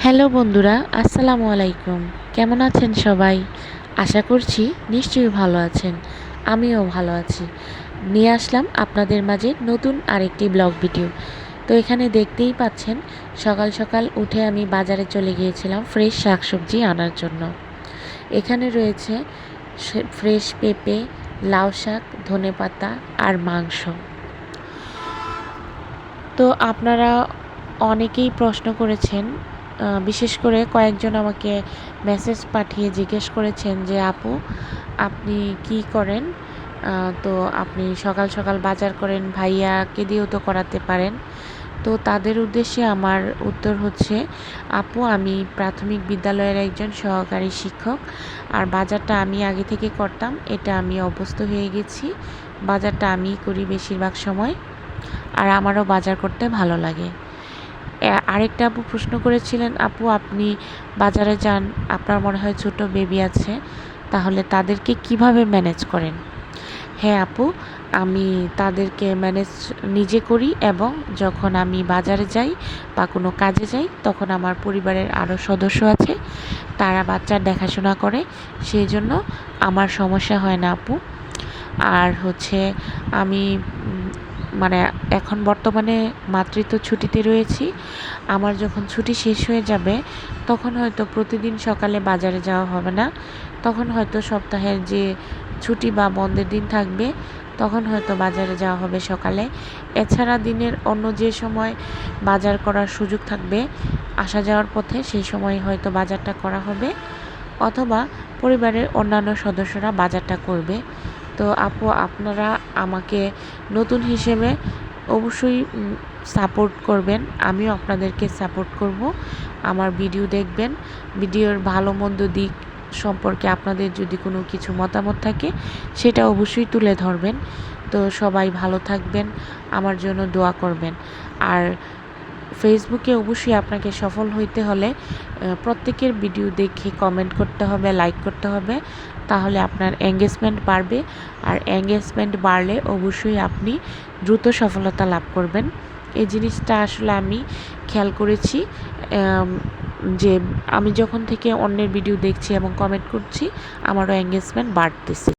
Hello বন্ধুরা, আসসালামু আলাইকুম। কেমন আছেন সবাই? আশা করছি নিশ্চয়ই ভালো আছেন। আমিও ভালো আছি। নিয়ে আসলাম আপনাদের মাঝে নতুন আরেকটি ব্লগ ভিডিও। তো এখানে দেখতেই পাচ্ছেন, সকাল সকাল উঠে আমি বাজারে চলে গিয়েছিলাম ফ্রেশ শাকসবজি আনার জন্য। এখানে রয়েছে ফ্রেশ পেঁপে, লাউ শাক, ধনেপাতা আর মাংস। তো আপনারা অনেকেই প্রশ্ন করেছেন, বিশেষ করে কয়েকজন আমাকে মেসেজ পাঠিয়ে জিজ্ঞেস করেছেন যে আপু, আপনি কি করেন? তো আপনি সকাল সকাল বাজার করেন, ভাইয়াকে দিয়েও তো করাতে পারেন। তো তাদের উদ্দেশ্যে আমার উত্তর হচ্ছে, আপু আমি প্রাথমিক বিদ্যালয়ের একজন সহকারী শিক্ষক, আর বাজারটা আমি আগে থেকে করতাম, এটা আমি অভ্যস্ত হয়ে গেছি। বাজারটা আমিই করি বেশিরভাগ সময়, আর আমারও বাজার করতে ভালো লাগে। আরেকটা আপু প্রশ্ন করেছিলেন, আপু আপনি বাজারে যান, আপনার মনে হয় ছোট বেবি আছে, তাহলে তাদেরকে কিভাবে ম্যানেজ করেন? হ্যাঁ আপু, আমি তাদেরকে ম্যানেজ নিজে করি, এবং যখন আমি বাজারে যাই বা কোনো কাজে যাই, তখন আমার পরিবারের আরও সদস্য আছে, তারা বাচ্চার দেখাশোনা করে, সেই জন্য আমার সমস্যা হয় না আপু। আর হচ্ছে আমি মানে এখন বর্তমানে মাতৃত্ব ছুটিতে রয়েছি। আমার যখন ছুটি শেষ হয়ে যাবে, তখন হয়তো প্রতিদিন সকালে বাজারে যাওয়া হবে না। তখন হয়তো সপ্তাহের যে ছুটি বা বন্ধের দিন থাকবে, তখন হয়তো বাজারে যাওয়া হবে সকালে। এছাড়া দিনের অন্য যে সময় বাজার করার সুযোগ থাকবে আসা যাওয়ার পথে, সেই সময় হয়তো বাজারটা করা হবে, অথবা পরিবারের অন্যান্য সদস্যরা বাজারটা করবে। তো আপু আপনারা আমাকে নতুন হিসেবে অবশ্যই সাপোর্ট করবেন, আমিও আপনাদেরকে সাপোর্ট করব। আমার ভিডিও দেখবেন, ভিডিওর ভালো মন্দ দিক সম্পর্কে আপনাদের যদি কোনো কিছু মতামত থাকে, সেটা অবশ্যই তুলে ধরবেন। তো সবাই ভালো থাকবেন, আমার জন্য দোয়া করবেন। আর ফেসবুকে অবশ্যই আপনাকে সফল হইতে হলে প্রত্যেকের ভিডিও দেখে কমেন্ট করতে হবে, লাইক করতে হবে, তাহলে আপনার এঙ্গেজমেন্ট বাড়বে। আর এঙ্গেজমেন্ট বাড়লে অবশ্যই আপনি দ্রুত সফলতা লাভ করবেন। এই জিনিসটা আসলে আমি খেয়াল করেছি, যে আমি যখন থেকে অন্যের ভিডিও দেখছি এবং কমেন্ট করছি, আমারও এঙ্গেজমেন্ট বাড়তেছে।